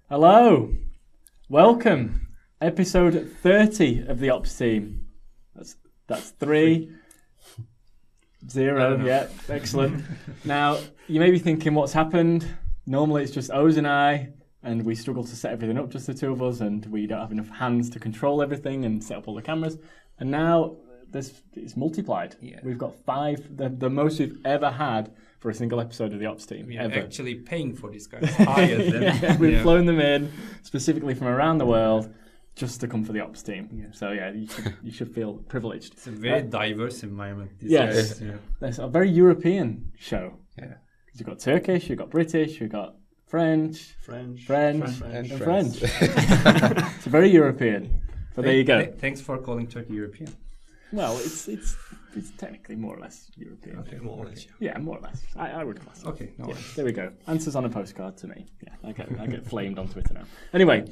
Hello, welcome, episode 30 of the Ops team. That's 3, 0, yeah, excellent. Now, you may be thinking what's happened. Normally it's just Oz and I, and we struggle to set everything up, just the two of us, and we don't have enough hands to control everything and set up all the cameras. And now it's multiplied. Yeah. We've got 5, the most we've ever had for a single episode of the Ops team. We are ever. Actually paying for these guys. Hired them. Yeah, we've flown them in specifically from around the world just to come for the Ops team. Yeah. So yeah, you should feel privileged. It's a very diverse environment. Yes, it's a very European show. Yeah, you've got Turkish, you've got British, you've got French, and French. It's very European. But there you go. Thanks for calling Turkey European. Well, it's technically more or less European. Okay, more or less. Yeah, more or less. I would class it. Okay, no worries. There we go. Answers on a postcard to me. Yeah, I get flamed on Twitter now. Anyway,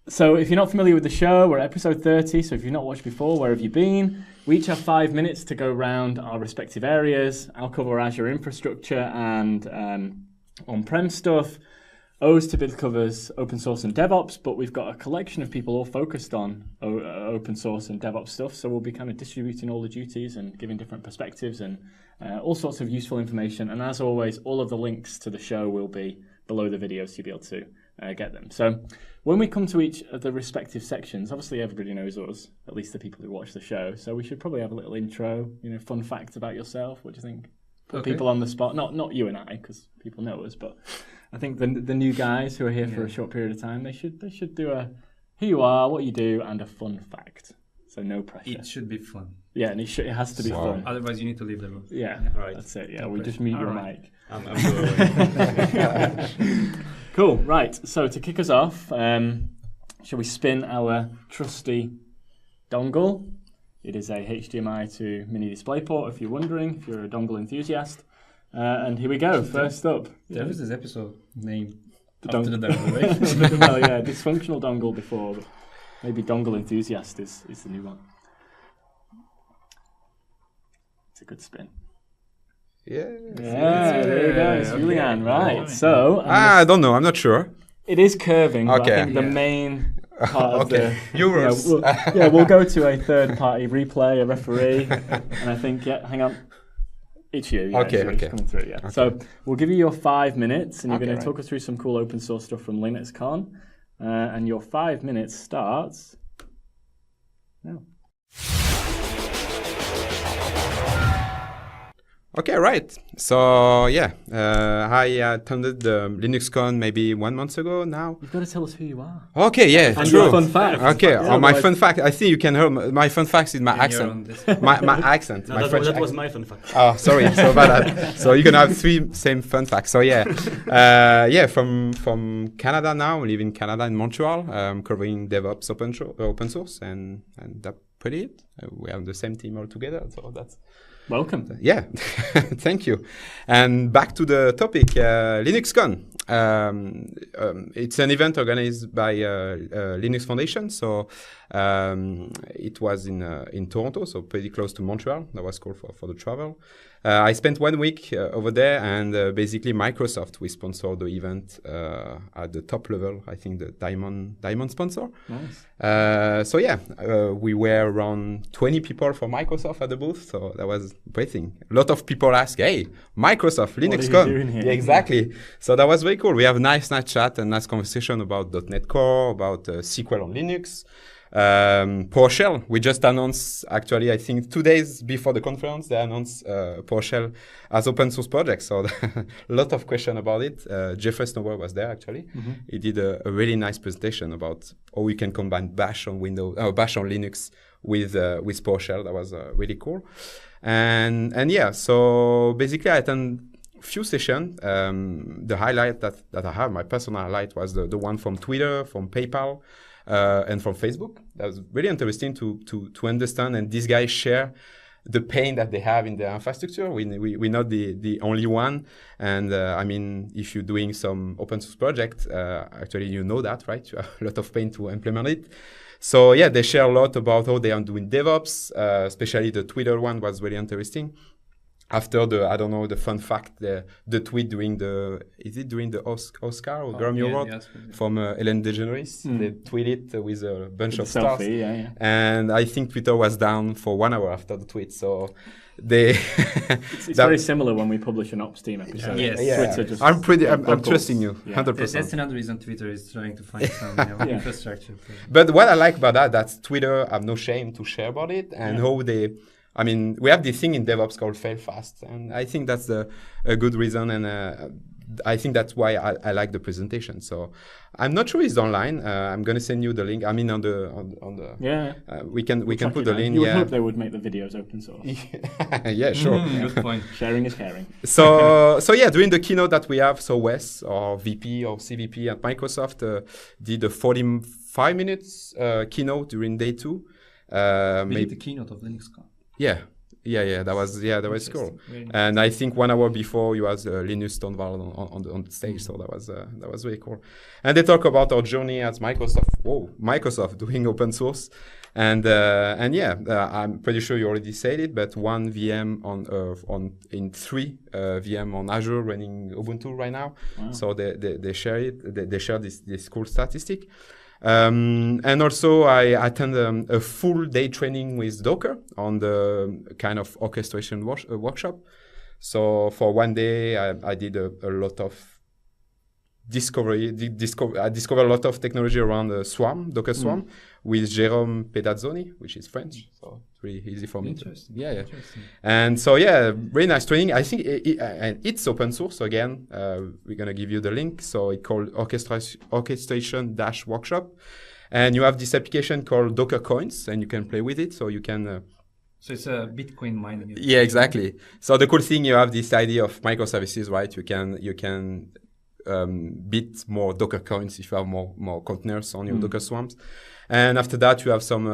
so if you're not familiar with the show, we're at episode 30. So if you've not watched before, where have you been? We each have 5 minutes to go around our respective areas. I'll cover Azure infrastructure and on-prem stuff. Oz typically covers open source and DevOps, but we've got a collection of people all focused on open source and DevOps stuff. So we'll be kind of distributing all the duties and giving different perspectives and all sorts of useful information. And as always, all of the links to the show will be below the video, so you'll be able to get them. So when we come to each of the respective sections, obviously everybody knows us, at least the people who watch the show. So we should probably have a little intro, fun facts about yourself. What do you think? Put people on the spot. Not you and I, because people know us, but I think the new guys who are here for a short period of time, they should do a who you are, what you do, and a fun fact. So no pressure. It should be fun. Yeah, and it has to be fun. Otherwise, you need to leave the room. Yeah, right. That's it. Yeah, we just mute your mic. I'm doing. Cool. Right. So to kick us off, shall we spin our trusty dongle? It is a HDMI to mini DisplayPort, if you're wondering, if you're a dongle enthusiast. And here we go. First up. There was this episode named after the dongle, right? Well, yeah, dysfunctional dongle before, but maybe dongle enthusiast is the new one. It's a good spin. Yeah, there you go. It's Julian, right. So I don't know. I'm not sure. It is curving, but I think the main part of the Euros. We'll go to a third-party replay, a referee, and I think hang on. It's you. Yeah, okay. Coming through, yeah. Okay. So we'll give you your 5 minutes, and you're going to talk us through some cool open source stuff from LinuxCon. And your 5 minutes starts now. Okay, right. So, I attended LinuxCon maybe 1 month ago now. You've got to tell us who you are. Okay, yeah, and true. Your fun fact. Okay, my fun fact. I think you can hear my fun fact is my accent. my accent. No, my French that was my fun fact. Oh, sorry. So about that. So you can have 3 same fun facts. So from Canada now. I live in Canada in Montreal. Covering DevOps open source, and that's pretty it. We have the same team all together. So that's. Welcome. Yeah, thank you. And back to the topic, LinuxCon. It's an event organized by Linux Foundation. So it was in Toronto, so pretty close to Montreal. That was cool for the travel. I spent 1 week over there, and basically Microsoft, we sponsored the event at the top level. I think the diamond sponsor. Nice. We were around 20 people from Microsoft at the booth, so that was great thing. A lot of people ask, "Hey, Microsoft, LinuxCon." What are you doing here? Yeah, exactly. So that was very cool. We have a nice chat and nice conversation about .NET Core, about SQL on Linux. PowerShell, we just announced, actually, I think 2 days before the conference, they announced PowerShell as open source project. So a lot of question about it. Jeffrey Snower was there, actually. Mm-hmm. He did a really nice presentation about how we can combine Bash on Linux with PowerShell. That was really cool. And so basically I attended few sessions. The highlight that I have, my personal highlight, was the one from Twitter, from PayPal, and from Facebook. That was really interesting to understand, and these guys share the pain that they have in their infrastructure. We're not the only one, and if you're doing some open source project, actually you know that, right? You have a lot of pain to implement it. So yeah, they share a lot about how they are doing DevOps, especially the Twitter one was really interesting. after the, I don't know, the fun fact, the tweet during the Oscar or Grammy Award from Ellen DeGeneres. They tweeted with a bunch of stars. Selfie, yeah. And I think Twitter was down for 1 hour after the tweet. So they... It's very similar when we publish an Ops Team episode. Yes. Twitter just I'm buckles. trusting you, Yeah. 100%. That's another reason Twitter is trying to find some infrastructure. But what I like about that's Twitter have no shame to share about it and how they... I mean, we have this thing in DevOps called fail fast, and I think that's a good reason, and I think that's why I like the presentation. So I'm not sure it's online. I'm gonna send you the link. I mean, on the we can put the link. You would hope they would make the videos open source. Yeah, sure. Good point. Sharing is caring. So yeah, during the keynote that we have, so Wes, or VP or CVP at Microsoft, did a 45 minutes keynote during day 2. Maybe the keynote of LinuxCon. Yeah, that was cool. And I think 1 hour before you had Linus Torvald on the stage, so that was very cool. And they talk about our journey at Microsoft doing open source, and I'm pretty sure you already said it, but 1 VM in 3 VM on Azure running Ubuntu right now. Wow. So they share it. They share this cool statistic. And also I attend a full day training with Docker on the kind of orchestration workshop. So for 1 day, I did a lot of discovery. I discovered a lot of technology around Swarm, Docker Swarm, with Jérôme Pedazzoni, which is French. So it's really easy for me. Interesting. Yeah. Interesting. And so, very nice training. I think it's open source again. We're going to give you the link. So it's called orchestration-workshop. And you have this application called Docker Coins, and you can play with it. So you can... So it's a Bitcoin mining. Yeah, exactly. So the cool thing, you have this idea of microservices, right? You can bit more Docker coins if you have more containers on your Docker swarms. And after that, you have some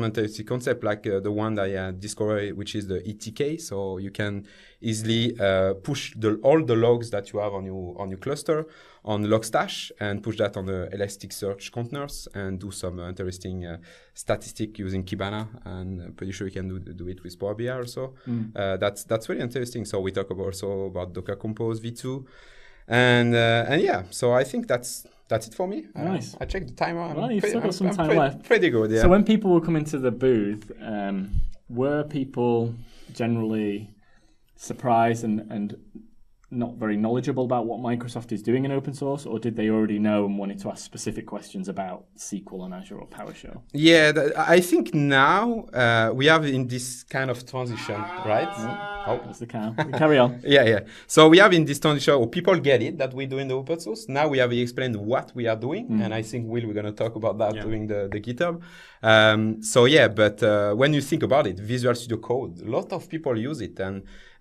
interesting concept like the one that I discovered, which is the ETK. So you can easily push all the logs that you have on your cluster on Logstash and push that on the Elasticsearch containers and do some interesting statistic using Kibana. And I'm pretty sure you can do it with Power BI also. That's really interesting. So we talk also about Docker Compose V2. And yeah, so I think that's it for me. Nice. I checked the timer. Well, you've still got some time left. Pretty good, yeah. So when people will come into the booth, were people generally surprised and not very knowledgeable about what Microsoft is doing in open source, or did they already know and wanted to ask specific questions about SQL on Azure or PowerShell? Yeah, I think now we have in this kind of transition, right? Oh, that's the cow. Carry on. Yeah. So we have in this transition, people get it that we do in the open source. Now we have explained what we are doing, and I think we're going to talk about that during the GitHub. So yeah, but when you think about it, Visual Studio Code, a lot of people use it,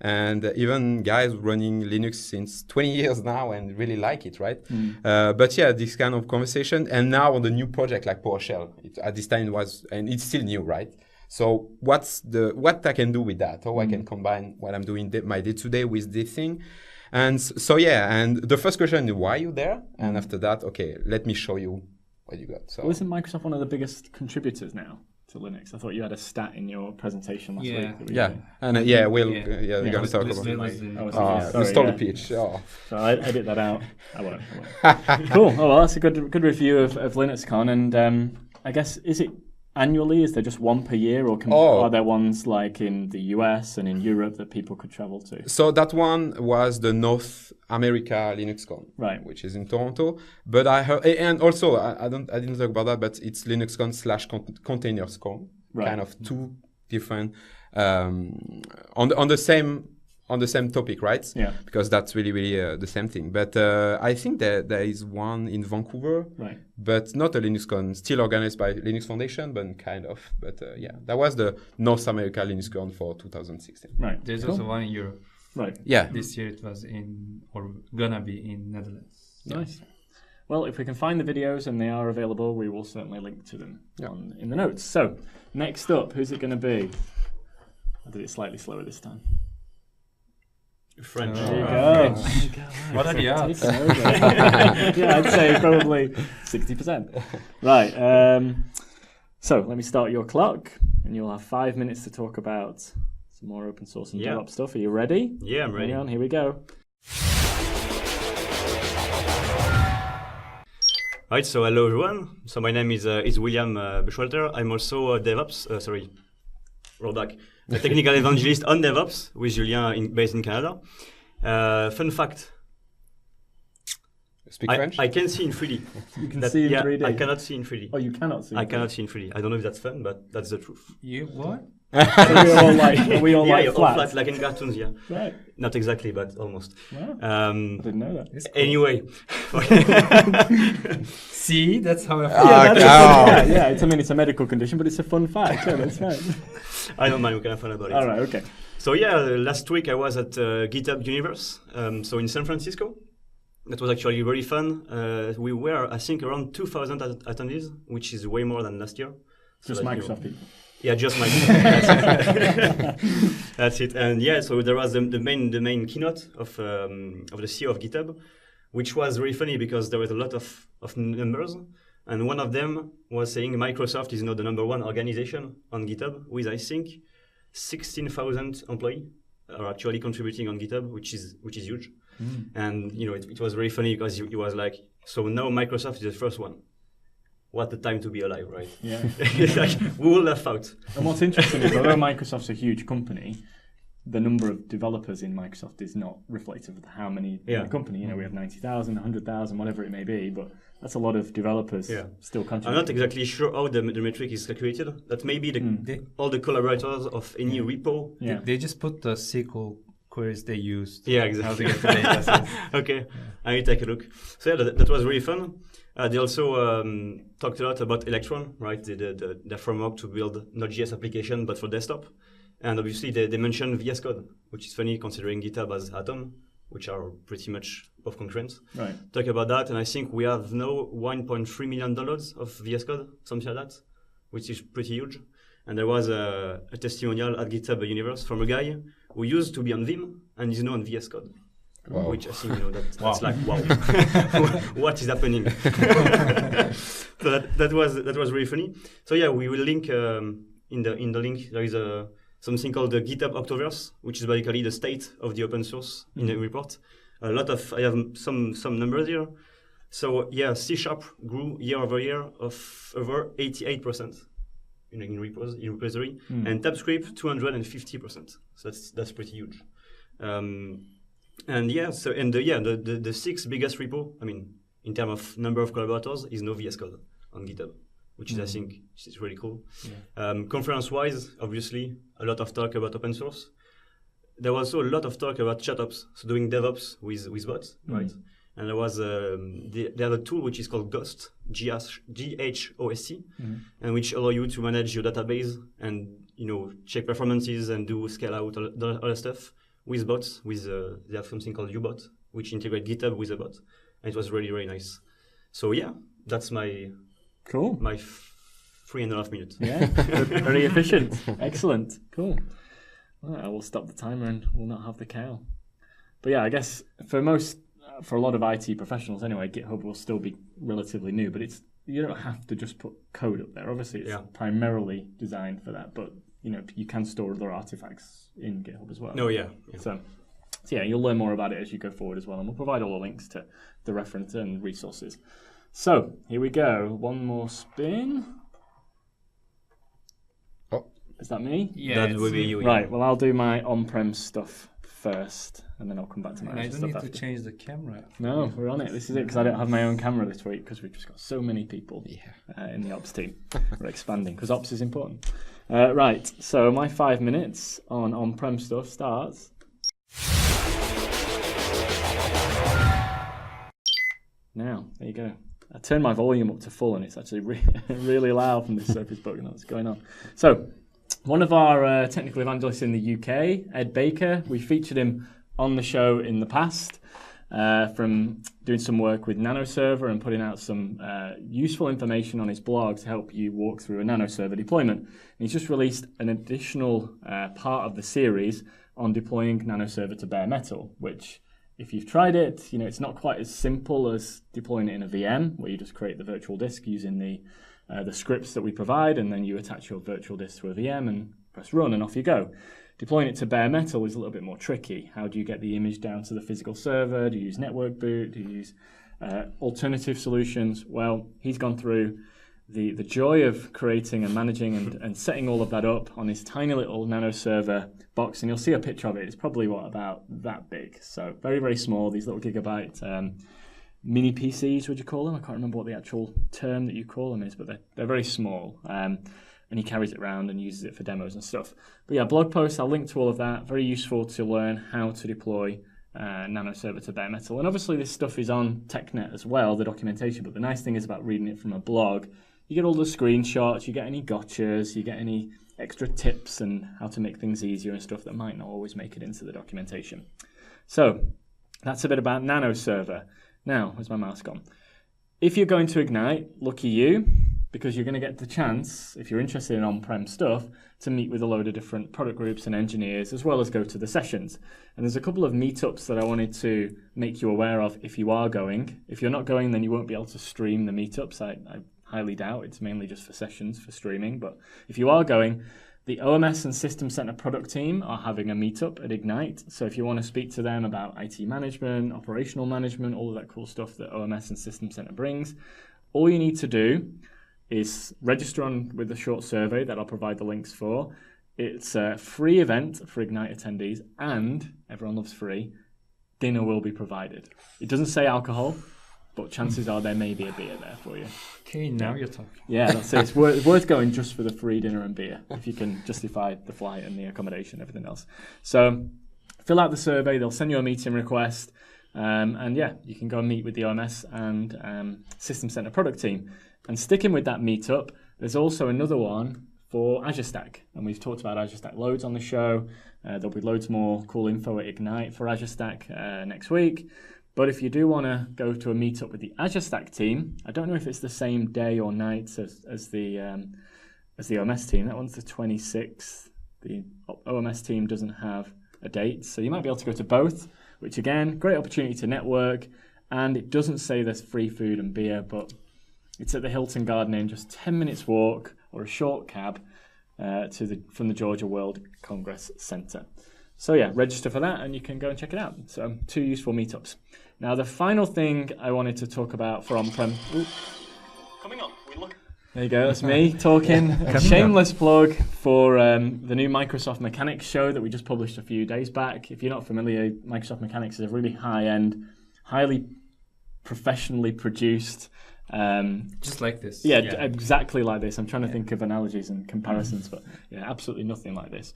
and even guys running Linux since 20 years now and really like it, right? But yeah, this kind of conversation, and now on the new project like PowerShell, at this time it was, and it's still new, right? So what I can do with that, how I can combine what I'm doing my day-to-day with this thing. And so yeah, and the first question is why are you there? And after that, okay, let me show you what you got. So isn't Microsoft one of the biggest contributors now to Linux? I thought you had a stat in your presentation last week. Yeah, and we're going to talk about it. You stole the pitch. Oh. So I edit that out. I won't. Cool. Oh, well, that's a good review of LinuxCon. And I guess, is it annually? Is there just one per year, or are there ones like in the US and in Europe that people could travel to? So that one was the North America LinuxCon, right, which is in Toronto. But I heard, and also I didn't talk about that, but it's LinuxCon/ContainersCon, right. Kind of two different on the same topic, right? Yeah. Because that's really the same thing. But I think there is one in Vancouver, right? But not a LinuxCon, still organized by Linux Foundation, but kind of. But yeah, that was the North America LinuxCon for 2016. Right. There's also one in Europe. Right. Yeah. This year it was gonna be in Netherlands. Nice. Yeah. Well, if we can find the videos and they are available, we will certainly link to them in the notes. So next up, who's it going to be? I did it slightly slower this time. French. There you go. What are the odds? Yeah, I'd say probably 60%. Right. So let me start your clock, and you'll have 5 minutes to talk about some more open source and Yeah. DevOps stuff. Are you ready? Yeah, I'm ready. Hang on, here we go. Right, so hello everyone. So my name is William Beschwalter. I'm also a DevOps, roll back, a technical evangelist on DevOps with Julien based in Canada. Fun fact, Speak French? I can see in 3D. You can see in 3D. I cannot see in 3D. Oh, you cannot see. I cannot see in 3D. I don't know if that's fun, but that's the truth. You what? Are we all Yeah, like you're flat? all flat, like in cartoons, yeah. Right. Not exactly, but almost. Wow. I didn't know that. It's cool. Anyway, See, that's how I feel. Yeah, that's Oh. a fun fact. Yeah, it's a medical condition, but it's a fun fact. Yeah, that's right. I don't mind, we can have fun about it. All right, okay. So yeah, last week I was at GitHub Universe, so in San Francisco. That was actually very fun. We were, I think, around 2,000 attendees, which is way more than last year. So Just that, you know, Microsoft people. Yeah, just Microsoft. That's it. And yeah, so there was the main keynote of the CEO of GitHub, which was really funny because there was a lot of numbers, and one of them was saying Microsoft is now the number one organization on GitHub with, I think, 16,000 employees are actually contributing on GitHub, which is huge. And you know, it was very funny because it was like, so now Microsoft is the first one. What a time to be alive, right? Yeah. It's like, we will laugh out. And what's interesting is, although Microsoft's a huge company, the number of developers in Microsoft is not reflective of how many in the company. You know, we have 90,000, 100,000, whatever it may be, but that's a lot of developers still contributing. I'm not exactly sure how the metric is calculated. That may be all the collaborators of any repo. Yeah. They just put the SQL queries they used. Yeah, How to exactly. get the data sets. Okay, I will take a look. So yeah, that was really fun. They also talked a lot about Electron, right? The framework to build Node.js application, but for desktop. And obviously they mentioned VS Code, which is funny considering GitHub has Atom, which are pretty much both concurrent. Right. Talk about that, and I think we have now $1.3 million of VS Code, something like that, which is pretty huge. And there was a testimonial at GitHub Universe from a guy who used to be on Vim and is now on VS Code. Wow. Which I think, you know, that's like, wow, what is happening? So that was really funny. So yeah, we will link in the link. There is something called the GitHub Octoverse, which is basically the state of the open source in the report. I have some numbers here. So yeah, C# grew year over year of over 88% in repository, and TypeScript 250%. So that's pretty huge. And yeah, so the sixth biggest repo, I mean, in terms of number of collaborators, is now VS Code on GitHub, which is I think is really cool. Yeah. Conference-wise, obviously, a lot of talk about open source. There was also a lot of talk about ChatOps, so doing DevOps with bots, right? And there was they have a tool which is called Ghost, GHOST, and which allow you to manage your database and check performances and do scale out all that stuff with bots. They have something called UBot, which integrate GitHub with a bot, and it was really, really nice. So yeah, that's my 3.5 minutes. Yeah, very efficient. Excellent. Cool. Well, I will stop the timer and we'll not have the cow. But yeah, I guess for a lot of IT professionals anyway, GitHub will still be relatively new, but you don't have to just put code up there. Obviously, it's primarily designed for that, but you can store other artifacts in GitHub as well. No, yeah. So yeah, you'll learn more about it as you go forward as well, and we'll provide all the links to the reference and resources. So here we go. One more spin. Oh, is that me? Yeah, that would be you. Right. Well, I'll do my on-prem stuff first, and then I'll come back to my I Azure don't stuff need after. to change the camera. No, we're on it. This is it because I don't have my own camera this week because we've just got so many people in the ops team. We're expanding because ops is important. Right. So my 5 minutes on-prem stuff starts now. There you go. I turned my volume up to full, and it's actually really loud from this Surface Book, and that's going on. So, one of our technical evangelists in the UK, Ed Baker, we featured him on the show in the past from doing some work with NanoServer and putting out some useful information on his blog to help you walk through a NanoServer deployment. And he's just released an additional part of the series on deploying NanoServer to bare metal, which, if you've tried it, it's not quite as simple as deploying it in a VM, where you just create the virtual disk using the scripts that we provide, and then you attach your virtual disk to a VM, and press run, and off you go. Deploying it to bare metal is a little bit more tricky. How do you get the image down to the physical server? Do you use network boot? Do you use alternative solutions? Well, he's gone through the joy of creating and managing and setting all of that up on his tiny little nano server box, and you'll see a picture of it. It's probably about that big, so very, very small. These little gigabyte mini PCs, would you call them? I can't remember what the actual term that you call them is, but they're very small. And he carries it around and uses it for demos and stuff. But yeah, blog posts, I'll link to all of that. Very useful to learn how to deploy nano server to bare metal. And obviously this stuff is on TechNet as well, the documentation. But the nice thing is about reading it from a blog, you get all the screenshots, you get any gotchas, you get any extra tips and how to make things easier and stuff that might not always make it into the documentation. So that's a bit about nano server. Now, where's my mouse gone? If you're going to Ignite, lucky you, because you're going to get the chance, if you're interested in on-prem stuff, to meet with a load of different product groups and engineers, as well as go to the sessions. And there's a couple of meetups that I wanted to make you aware of if you are going. If you're not going, then you won't be able to stream the meetups. I highly doubt. It's mainly just for sessions, for streaming. But if you are going, the OMS and System Center product team are having a meetup at Ignite. So if you want to speak to them about IT management, operational management, all of that cool stuff that OMS and System Center brings, all you need to do is register on with a short survey that I'll provide the links for. It's a free event for Ignite attendees, and everyone loves free. Dinner will be provided. It doesn't say alcohol, but chances are there may be a beer there for you. Okay, now you're talking. Yeah, that's it. It's worth going just for the free dinner and beer, if you can justify the flight and the accommodation and everything else. So fill out the survey. They'll send you a meeting request. And yeah, you can go and meet with the OMS and System Center product team. And sticking with that meetup, there's also another one for Azure Stack. And we've talked about Azure Stack loads on the show. There'll be loads more cool info at Ignite for Azure Stack next week. But if you do want to go to a meetup with the Azure Stack team, I don't know if it's the same day or night as the OMS team. That one's the 26th. The OMS team doesn't have a date. So you might be able to go to both, which again, great opportunity to network. And it doesn't say there's free food and beer, but it's at the Hilton Garden Inn, just 10 minutes walk or a short cab from the Georgia World Congress Center. So yeah, register for that and you can go and check it out. So 2 useful meetups. Now the final thing I wanted to talk about for on-prem. Coming up, there you go, that's me talking. Shameless plug for the new Microsoft Mechanics show that we just published a few days back. If you're not familiar, Microsoft Mechanics is a really high-end, highly professionally produced. Just like this. Yeah, exactly like this. I'm trying to think of analogies and comparisons, but yeah, absolutely nothing like this.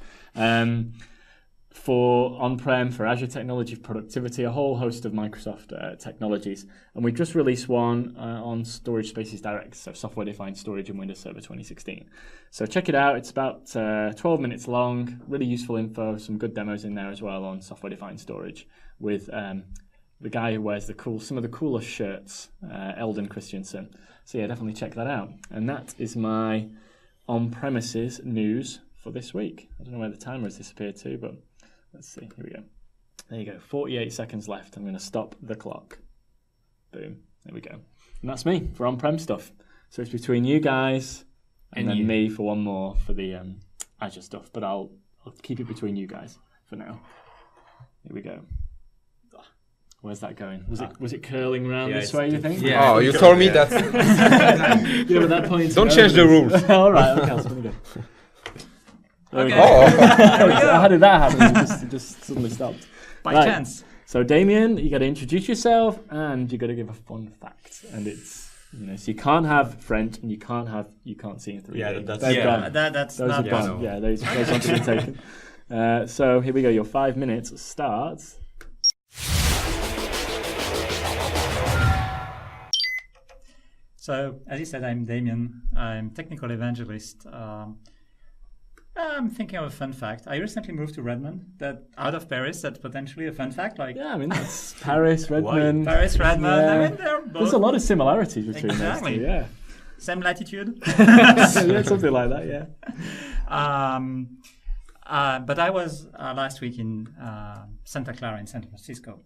For on-prem, for Azure Technology, productivity, a whole host of Microsoft technologies. And we just released one on Storage Spaces Direct, so software-defined storage in Windows Server 2016. So check it out. It's about 12 minutes long, really useful info, some good demos in there as well on software-defined storage with the guy who wears some of the coolest shirts, Eldon Christensen. So yeah, definitely check that out. And that is my on-premises news for this week. I don't know where the timer has disappeared to, but let's see. Here we go. There you go. 48 seconds left. I'm going to stop the clock. Boom. There we go. And that's me for on-prem stuff. So it's between you guys and then me for one more for the Azure stuff. But I'll keep it between you guys for now. Here we go. Where's that going? Was it curling around this way, you think? Yeah. Oh, you told me that. Yeah, at that point, don't change the rules. All right, okay, let me go. Okay. Oh. How did that happen? It just suddenly stopped. By chance. So Damien, you got to introduce yourself and you got to give a fun fact. And it's, so you can't have French and you can't see in 3D. Yeah, that's those not are gone. Yeah, those ones have been taken. So here we go. Your 5 minutes starts. So, as you said, I'm Damien. I'm technical evangelist. I'm thinking of a fun fact. I recently moved to Redmond, out of Paris. That's potentially a fun fact. That's Paris, Redmond. Paris, Redmond. Yeah. I mean, they're both. There's a lot of similarities between Exactly. those two. Yeah. Same latitude. Yeah, something like that. Yeah. But I was last week in Santa Clara in San Francisco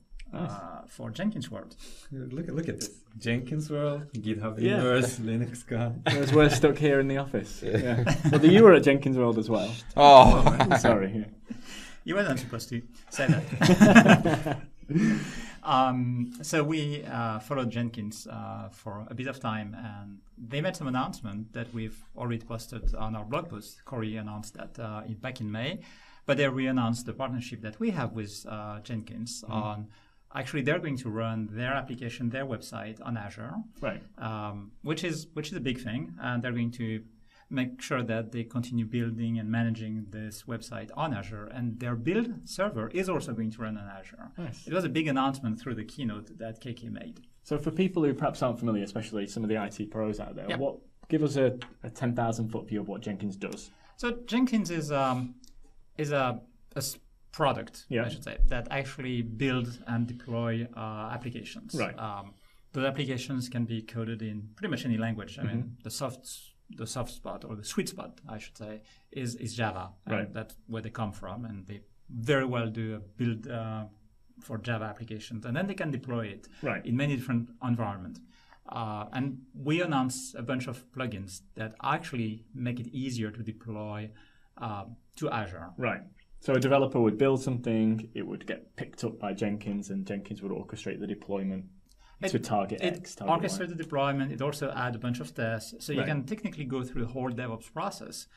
for Jenkins World. Look at this. Jenkins World, GitHub Yeah. Universe, Linux guy. Whereas we're stuck here in the office. Yeah. Well, you were at Jenkins World as well. Oh, Sorry. Yeah. You weren't supposed to say that. So we followed Jenkins for a bit of time, and they made some announcement that we've already posted on our blog post. Corey announced that back in May, but they re-announced the partnership that we have with Jenkins on. Actually, they're going to run their application, their website on Azure, Right. which is a big thing, and they're going to make sure that they continue building and managing this website on Azure, and their build server is also going to run on Azure. Nice. It was a big announcement through the keynote that KK made. So for people who perhaps aren't familiar, especially some of the IT pros out there, Yeah. give us a 10,000 foot view of what Jenkins does. So Jenkins is a product, Yeah. I should say, that actually build and deploy applications. Right. Those applications can be coded in pretty much any language. I mean, the soft spot, or the sweet spot, I should say, is Java. And Right. that's where they come from, and they very well do a build for Java applications, and then they can deploy it Right. in many different environments. And we announced a bunch of plugins that actually make it easier to deploy to Azure. Right. So a developer would build something, it would get picked up by Jenkins, and Jenkins would orchestrate the deployment to target X. It Target Y. orchestrates the deployment. It also adds a bunch of tests. So you Right. can technically go through the whole DevOps process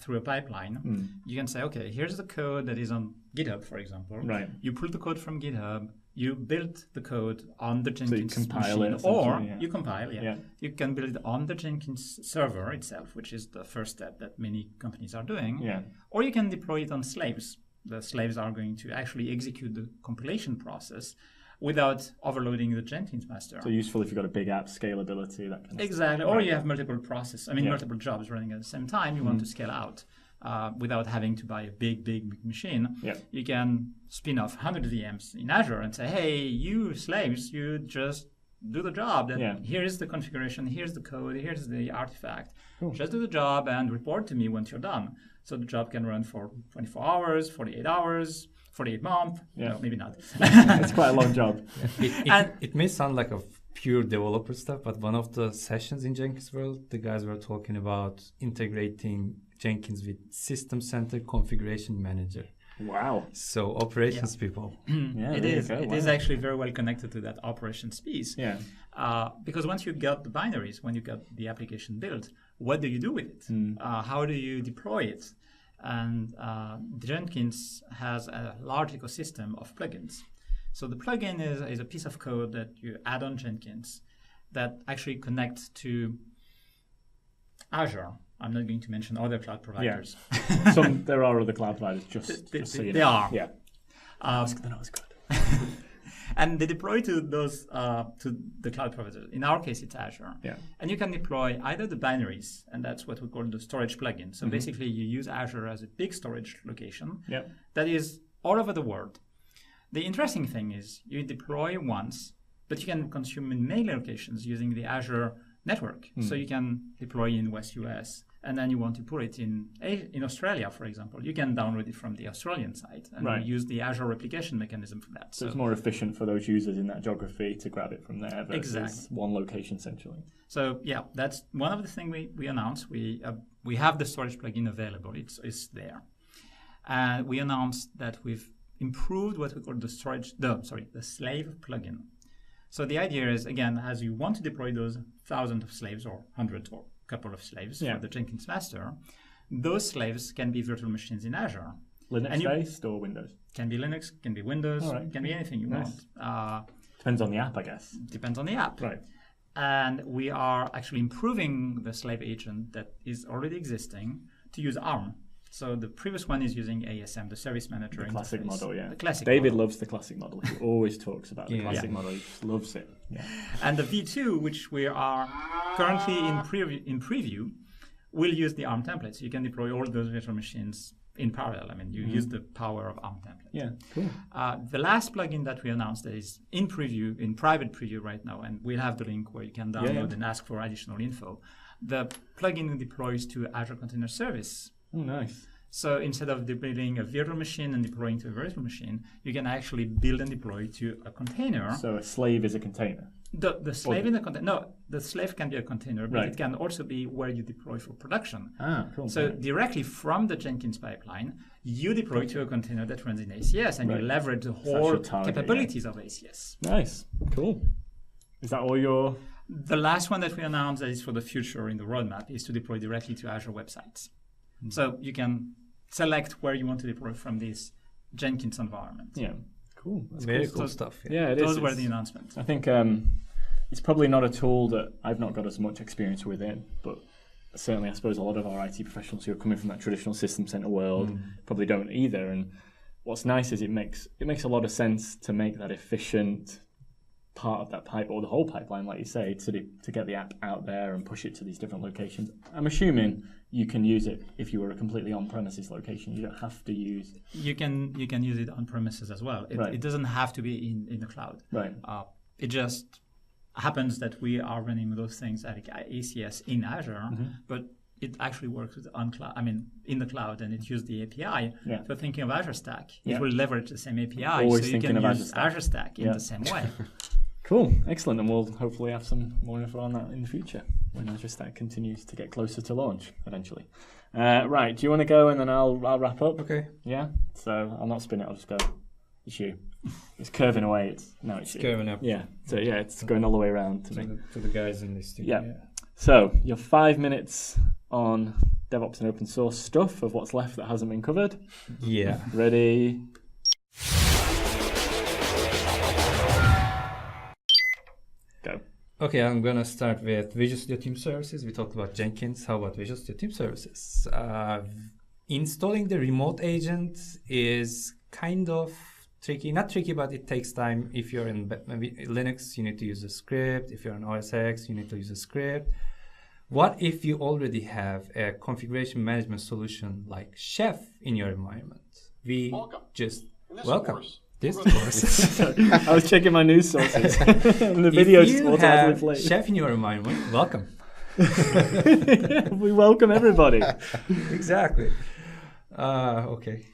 through a pipeline. You can say, okay, here's the code that is on GitHub, for example. Right. You pull the code from GitHub. You build the code on the Jenkins compile machine, it or essentially, yeah. you compile. Yeah. You can build it on the Jenkins server itself, which is the first step that many companies are doing. Yeah. Or you can deploy it on slaves. The slaves are going to actually execute the compilation process without overloading the Jenkins master. So useful if you've got a big app, scalability, that kind of Exactly. Or you have multiple processes. I mean, Yeah. multiple jobs running at the same time. You want to scale out without having to buy a big machine. Yeah. You can spin off 100 VMs in Azure and say, hey, you slaves, you just do the job. That Yeah. Here's the configuration, here's the code, here's the artifact. Cool. Just do the job and report to me once you're done. So the job can run for 24 hours, 48 hours, 48 months. Yeah. No, maybe not. It's quite a long job. It may sound like a pure developer stuff, but one of the sessions in Jenkins World, the guys were talking about integrating Jenkins with System Center Configuration Manager. Wow. So operations people. Yeah, It there you is. go. It Wow. is actually very well connected to that operations piece. Yeah. Because once you got the binaries, when you got the application built, what do you do with it? How do you deploy it? And Jenkins has a large ecosystem of plugins. So the plugin is a piece of code that you add on Jenkins that actually connects to Azure. I'm not going to mention other cloud providers. There are other cloud providers, just so you They know. are. Yeah. They're not as good. And they deploy to those to the cloud providers. In our case, it's Azure. Yeah. And you can deploy either the binaries, and that's what we call the storage plugin. So basically, you use Azure as a big storage location Yeah. that is all over the world. The interesting thing is you deploy once, but you can consume in many locations using the Azure network. So you can deploy in West US, and then you want to put it in Australia, for example. You can download it from the Australian site and Right. use the Azure replication mechanism for that. So it's more efficient for those users in that geography to grab it from there versus Exactly. one location centrally. So yeah, that's one of the things we announced. We have the storage plugin available. It's there, and we announced that we've improved what we call the slave plugin. So the idea is, again, as you want to deploy those thousands of slaves or hundreds or couple of slaves Yeah. for the Jenkins master, those slaves can be virtual machines in Azure. And you- Linux-based or Windows? Can be Linux, can be Windows, All right. can be anything you Nice. want. Depends on the app, I guess. Depends on the app. Right. And we are actually improving the slave agent that is already existing to use ARM. So the previous one is using ASM, the Service Manager The classic interface. model, yeah. The classic David model. loves the classic model. He always talks about the Yeah. classic Yeah. model. He just loves it. Yeah. And the V2, which we are currently in preview, will use the ARM template. So you can deploy all those virtual machines in parallel. I mean, you use the power of ARM template. Yeah, cool. The last plugin that we announced that is in preview, in private preview right now, and we'll have the link where you can download and ask for additional info. The plugin deploys to Azure Container Service. Oh, nice. So instead of building a virtual machine and deploying to a virtual machine, you can actually build and deploy to a container. So a slave is a container. The slave in the container. No, the slave can be a container, but Right. it can also be where you deploy for production. Ah, cool. So directly from the Jenkins pipeline, you deploy to a container that runs in ACS, and Right. you leverage the That's whole your target, capabilities of ACS. Nice. Cool. Is that all your... The last one that we announced that is for the future in the roadmap is to deploy directly to Azure websites. So you can select where you want to deploy from this Jenkins environment. Yeah. Cool. That's Very cool. cool stuff. Yeah, it is. Those were It's- the announcements. I think it's probably not a tool that I've not got as much experience with it, but certainly I suppose a lot of our IT professionals who are coming from that traditional system center world probably don't either. And what's nice is it makes a lot of sense to make that efficient part of that pipe, or the whole pipeline, like you say, to get the app out there and push it to these different locations. I'm assuming you can use it if you were a completely on-premises location. You don't have to use... You can use it on premises as well. Right. It doesn't have to be in the cloud. Right. It just happens that we are running those things at ACS in Azure, but it actually works with in the cloud, and it uses the API. Yeah. So thinking of Azure Stack, Yeah. it will leverage the same API, Always so you thinking can of use Azure Stack. in Yeah. the same way. Cool, excellent, and we'll hopefully have some more info on that in the future when Azure Stack continues to get closer to launch eventually. Right, do you want to go and then I'll wrap up? Okay. Yeah. So I'll not spin it. I'll just go. It's you. It's curving away. It's you. Curving up. Yeah. So yeah, it's going all the way around to me. To the guys in this team. Yeah. So your 5 minutes on DevOps and open source stuff of what's left that hasn't been covered. Yeah. Ready? Go. Okay, I'm gonna start with Visual Studio Team Services. We talked about Jenkins. How about Visual Studio Team Services? Installing the remote agent is kind of tricky. Not tricky, but it takes time. If you're in maybe Linux, you need to use a script. If you're on OS X, you need to use a script. What if you already have a configuration management solution like Chef in your environment? Welcome. This course. I was checking my news sources. And the video If just you automatically have played. Chef in your environment, welcome. We welcome everybody. Exactly. Okay.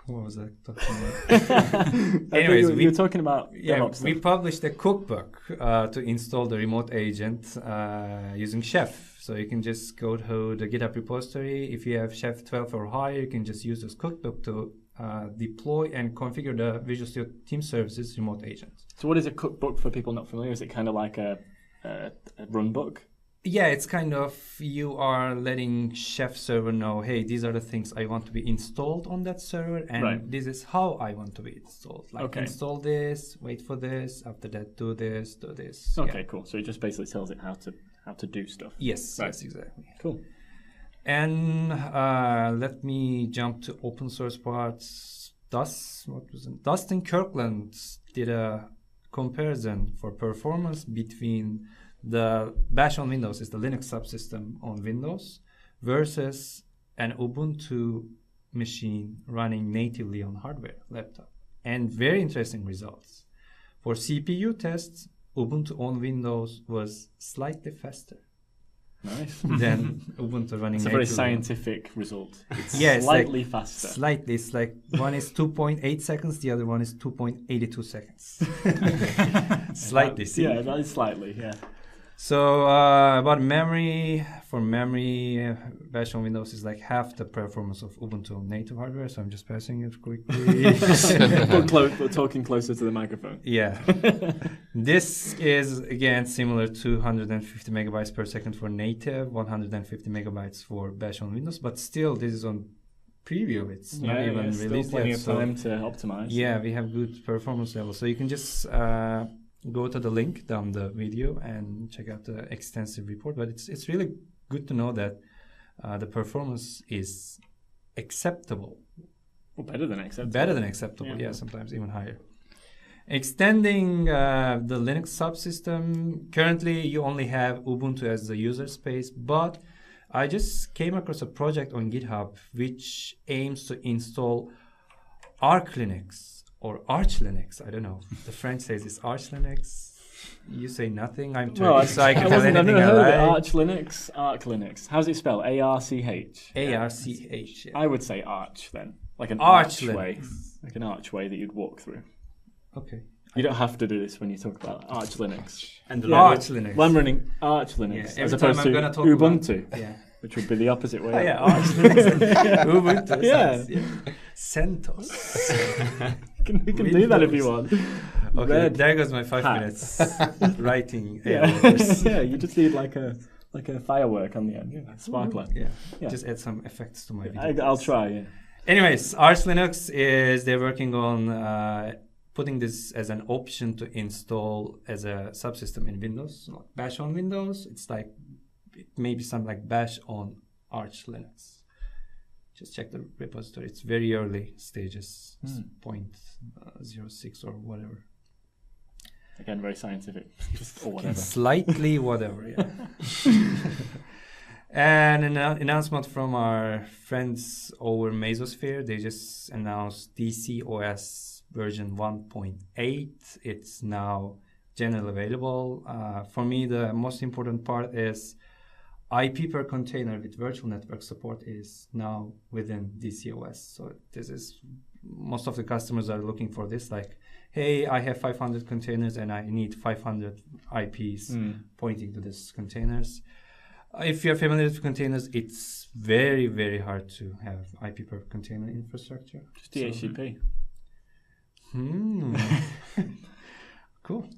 What was I talking about? Anyways, we were talking about DevOps we stuff. published a cookbook to install the remote agent using Chef. So you can just go to the GitHub repository. If you have Chef 12 or higher, you can just use this cookbook to deploy and configure the Visual Studio Team Services remote agent. So what is a cookbook for people not familiar? Is it kind of like a run book? Yeah, it's kind of you are letting Chef server know, hey, these are the things I want to be installed on that server, and Right. this is how I want to be installed. Like Okay. install this, wait for this, after that do this, do this. Okay, Yeah. cool. So it just basically tells it how to do stuff. Yes, Right. yes, exactly. Cool. And let me jump to open source parts. Dustin Kirkland did a comparison for performance between the Bash on Windows is the Linux subsystem on Windows versus an Ubuntu machine running natively on hardware laptop, and very interesting results. For CPU tests, Ubuntu on Windows was slightly faster Nice. than Ubuntu running It's a natively. very scientific result. It's Yeah, it's slightly faster. Slightly, it's like one is 2.8 seconds, the other one is 2.82 seconds. Slightly, see? Yeah, that is slightly, yeah. So about memory, for memory, Bash on Windows is like half the performance of Ubuntu on native hardware, so I'm just passing it quickly. But talking closer to the microphone. Yeah. This is, again, similar to 150 megabytes per second for native, 150 megabytes for Bash on Windows, but still, this is on preview. It's not even still released plenty yet. of So time to optimize. yeah, we have good performance level. So you can just go to the link down the video and check out the extensive report. But it's really good to know that the performance is acceptable. Well, better than acceptable. Better than acceptable, Yeah. yeah, sometimes even higher. Extending the Linux subsystem, currently you only have Ubuntu as the user space, but I just came across a project on GitHub which aims to install Arch Linux or Arch Linux. I don't know. The French says it's Arch Linux. You say nothing. I'm Well, Turkish, so I can tell I've anything never I heard of it. like. Arch Linux. How's it spelled? ARCH. ARCH. I would say arch then, like an Arch archway, Linux. like an archway that you'd walk through. Okay. You don't have to do this when you talk about Arch Linux. And the Arch Linux. Well, I'm running Arch Linux Yeah, as every time opposed I'm to gonna talk Ubuntu, Yeah. which would be the opposite way. Oh, yeah, Arch Linux. Ubuntu. Yeah. CentOS. You can do that if you want. Okay, Red there goes my 5 hat. minutes writing. Yeah, letters. yeah. You just need like a firework on the end, sparkler. Yeah. Yeah. Just add some effects to my video. I'll try. Yeah. Anyways, Arch Linux they're working on putting this as an option to install as a subsystem in Windows. Like Bash on Windows, it's like it may be something like Bash on Arch Linux. Just check the repository. It's very early stages, 0.06 or whatever. Again, very scientific. Just or whatever. Slightly whatever, yeah. And an announcement from our friends over Mesosphere. They just announced DCOS version 1.8. It's now generally available. For me, the most important part is IP per container with virtual network support is now within DCOS. So this is, most of the customers are looking for this, like, hey, I have 500 containers and I need 500 IPs pointing to these containers. If you're familiar with containers, it's very, very hard to have IP per container infrastructure. Just DHCP. Cool.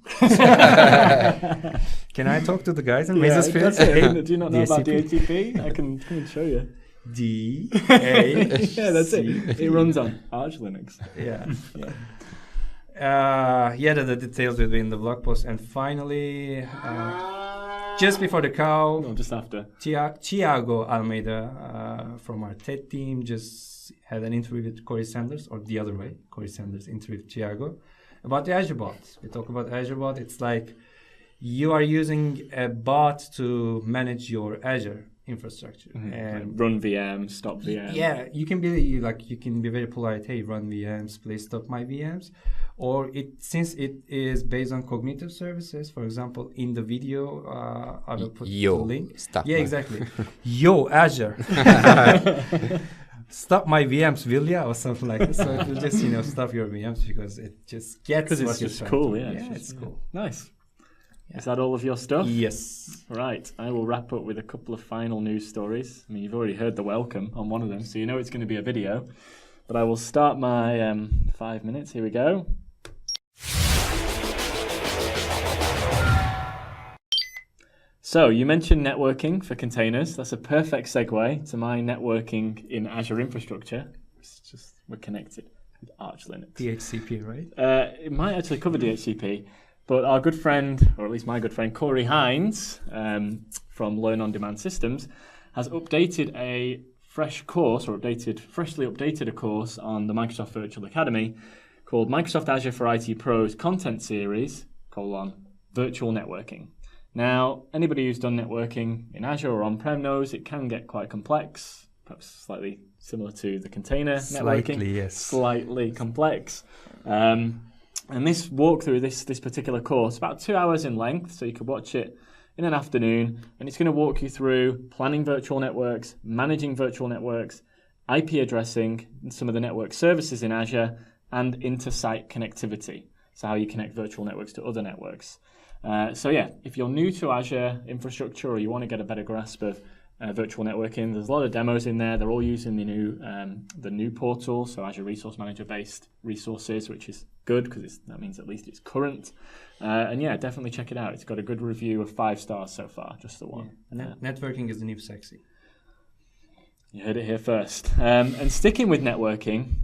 Can I talk to the guys in Yeah, Mesosphere? that's it. Do you not know about DHCP? DHCP? I can come and show you. D-A. Yeah, that's it. It runs on Arch Linux. Yeah. Yeah. The details will be in the blog post. And finally, just before the cow, No, just after. Thiago Almeida from our TED team just had an interview with Corey Sanders, or the other way, Corey Sanders interviewed Thiago about the Azure bot. We talk about Azure bot. It's like you are using a bot to manage your Azure infrastructure and Run VM, stop VM. yeah, you can be very polite. Hey, run VMs, please stop my VMs. Or since it is based on cognitive services, for example, in the video, I will put the link. Stop Yeah, my- exactly. Yo, Azure. Stop my VMs, will ya? Or something like that. So it will just, stop your VMs because it just gets Because what it's you're just trying cool, to- yeah. Yeah, just- it's cool. Nice. Yeah. Is that all of your stuff? Yes. Right, I will wrap up with a couple of final news stories. I mean, you've already heard the welcome on one of them, so you know it's going to be a video. But I will start my 5 minutes. Here we go. So, you mentioned networking for containers. That's a perfect segue to my networking in Azure infrastructure. It's just, we're connected with Arch Linux. DHCP, right? It might actually cover DHCP, but our good friend, or at least my good friend, Corey Hines from Learn On Demand Systems, has updated a freshly updated a course on the Microsoft Virtual Academy called Microsoft Azure for IT Pros Content Series, Virtual Networking. Now, anybody who's done networking in Azure or on-prem knows it can get quite complex, perhaps slightly similar to the container networking. Slightly, yes. Slightly complex. And this walkthrough, this particular course, about 2 hours in length, so you could watch it in an afternoon, and it's going to walk you through planning virtual networks, managing virtual networks, IP addressing, some of the network services in Azure, and inter-site connectivity, so how you connect virtual networks to other networks. If you're new to Azure infrastructure or you want to get a better grasp of virtual networking, there's a lot of demos in there. They're all using the new portal, so Azure Resource Manager based resources, which is good because that means at least it's current. Definitely check it out. It's got a good review of 5 stars so far, just the one. Networking is the new sexy. You heard it here first. And sticking with networking,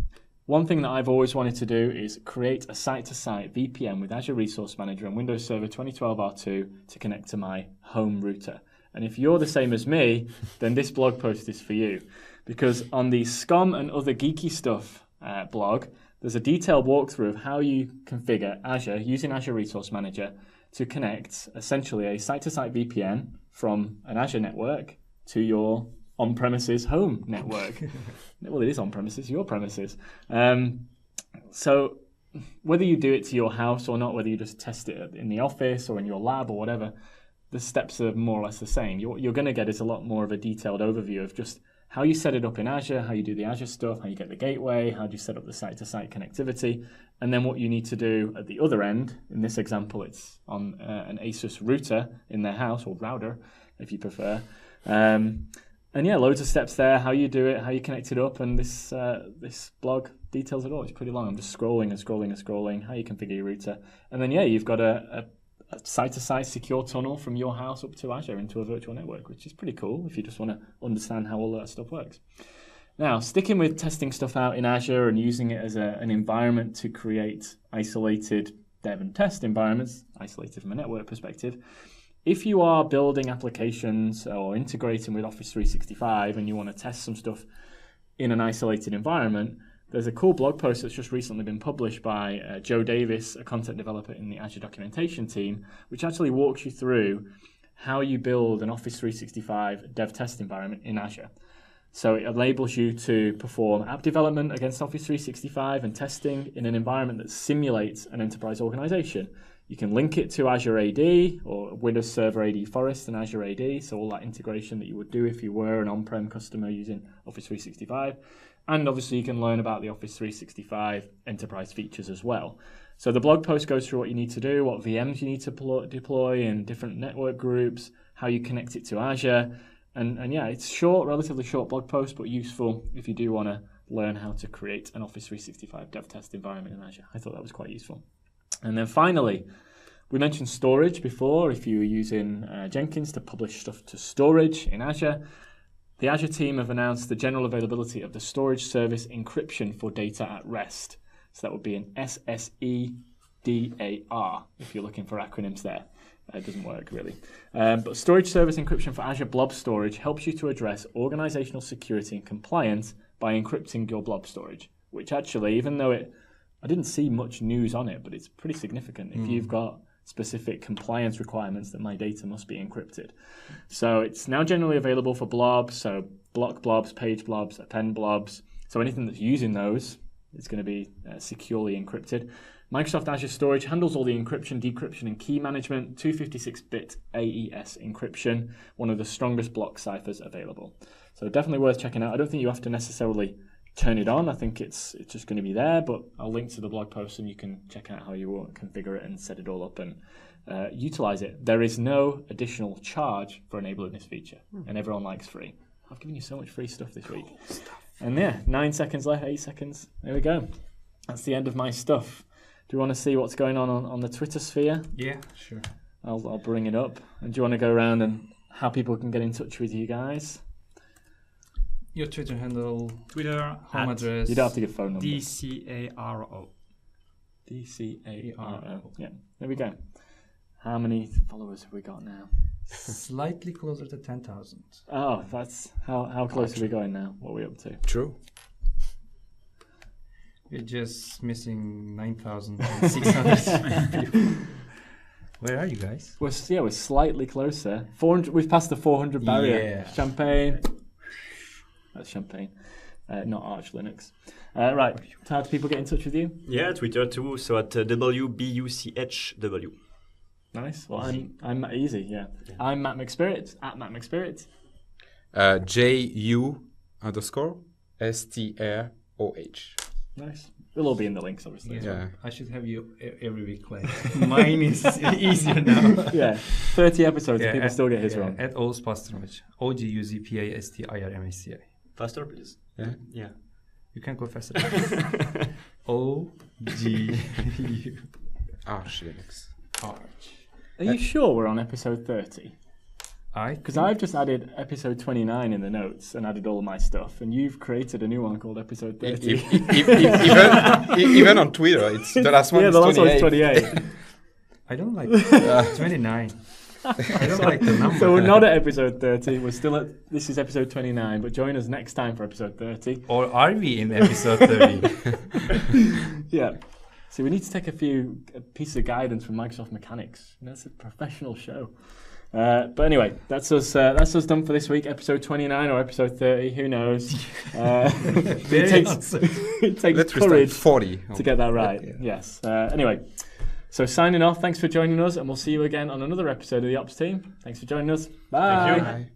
one thing that I've always wanted to do is create a site-to-site VPN with Azure Resource Manager and Windows Server 2012 R2 to connect to my home router. And if you're the same as me, then this blog post is for you. Because on the SCOM and Other Geeky Stuff blog, there's a detailed walkthrough of how you configure Azure using Azure Resource Manager to connect essentially a site-to-site VPN from an Azure network to your on-premises home network. Well, it is on-premises, your premises. So whether you do it to your house or not, whether you just test it in the office or in your lab or whatever, the steps are more or less the same. You're going to get is a lot more of a detailed overview of just how you set it up in Azure, how you do the Azure stuff, how you get the gateway, how do you set up the site-to-site connectivity, and then what you need to do at the other end. In this example, it's on an ASUS router in their house, or router, if you prefer. And yeah, loads of steps there, how you do it, how you connect it up, and this blog details it all. It's pretty long. I'm just scrolling and scrolling and scrolling, how you configure your router. And then, yeah, you've got a site-to-site secure tunnel from your house up to Azure into a virtual network, which is pretty cool if you just want to understand how all that stuff works. Now, sticking with testing stuff out in Azure and using it as an environment to create isolated dev and test environments, isolated from a network perspective, if you are building applications or integrating with Office 365 and you want to test some stuff in an isolated environment, there's a cool blog post that's just recently been published by Joe Davis, a content developer in the Azure documentation team, which actually walks you through how you build an Office 365 dev test environment in Azure. So it enables you to perform app development against Office 365 and testing in an environment that simulates an enterprise organization. You can link it to Azure AD or Windows Server AD Forest and Azure AD, so all that integration that you would do if you were an on-prem customer using Office 365. And obviously you can learn about the Office 365 enterprise features as well. So the blog post goes through what you need to do, what VMs you need to deploy in different network groups, how you connect it to Azure. And yeah, it's short, relatively short blog post, but useful if you do want to learn how to create an Office 365 dev test environment in Azure. I thought that was quite useful. And then finally, we mentioned storage before. If you were using Jenkins to publish stuff to storage in Azure, the Azure team have announced the general availability of the storage service encryption for data at rest. So that would be an SSEDAR if you're looking for acronyms there. It doesn't work really. But storage service encryption for Azure Blob Storage helps you to address organizational security and compliance by encrypting your blob storage, which actually, even though I didn't see much news on it, but it's pretty significant. If you've got specific compliance requirements that my data must be encrypted. So it's now generally available for blobs, so block blobs, page blobs, append blobs. So anything that's using those is going to be securely encrypted. Microsoft Azure Storage handles all the encryption, decryption, and key management, 256-bit AES encryption, one of the strongest block ciphers available. So definitely worth checking out. I don't think you have to necessarily turn it on. I think it's just going to be there, but I'll link to the blog post and you can check out how you want to configure it and set it all up and utilize it. There is no additional charge for enabling this feature, and everyone likes free. I've given you so much free stuff this week. And yeah, 9 seconds left, 8 seconds. There we go. That's the end of my stuff. Do you want to see what's going on the Twitter sphere? Yeah, sure. I'll bring it up. And do you want to go around and how people can get in touch with you guys? Your Twitter handle, Twitter, home address. You don't have to give phone number. DCARO. DCARO. Yeah, there we go. How many followers have we got now? Slightly closer to 10,000. Oh, that's how close are we going now? What are we up to? True. We're just missing 9,600 people. Where are you guys? We're slightly closer. 400. We've passed the 400 barrier. Yeah. Champagne. That's champagne, not Arch Linux. Right. How do people get in touch with you? Yeah, Twitter too. So at WBUCHW. Nice. Well, I'm easy. Yeah. I'm Matt McSpirit at Matt McSpirit. JU_STROH. Nice. They'll all be in the links, obviously. Yeah. I should have you every week play. Mine is easier now. Yeah. 30 episodes and people still get his wrong. At Oğuz Pastramac. OGUZPASTIRMACI. Faster, please. Yeah. Yeah. You can go faster. OGU. Arch Linux. Arch. Are you sure we're on episode 30? Because I've just added episode 29 in the notes and added all my stuff, and you've created a new one called episode 30. Even on Twitter, it's the last one. Yeah, is the last one is 28. 28. I don't like 29. I don't like the number. So we're not at episode 30. We're still at. This is episode 29, but join us next time for episode 30. Or are we in episode 30? Yeah. So we need to take a pieces of guidance from Microsoft Mechanics. That's a professional show. But anyway, that's us done for this week, episode 29 or episode 30, who knows. It takes Let's courage restart 40. to get that right. Yes. Anyway, so signing off. Thanks for joining us, and we'll see you again on another episode of the Ops Team. Thanks for joining us. Bye. Thank you. Bye. Bye.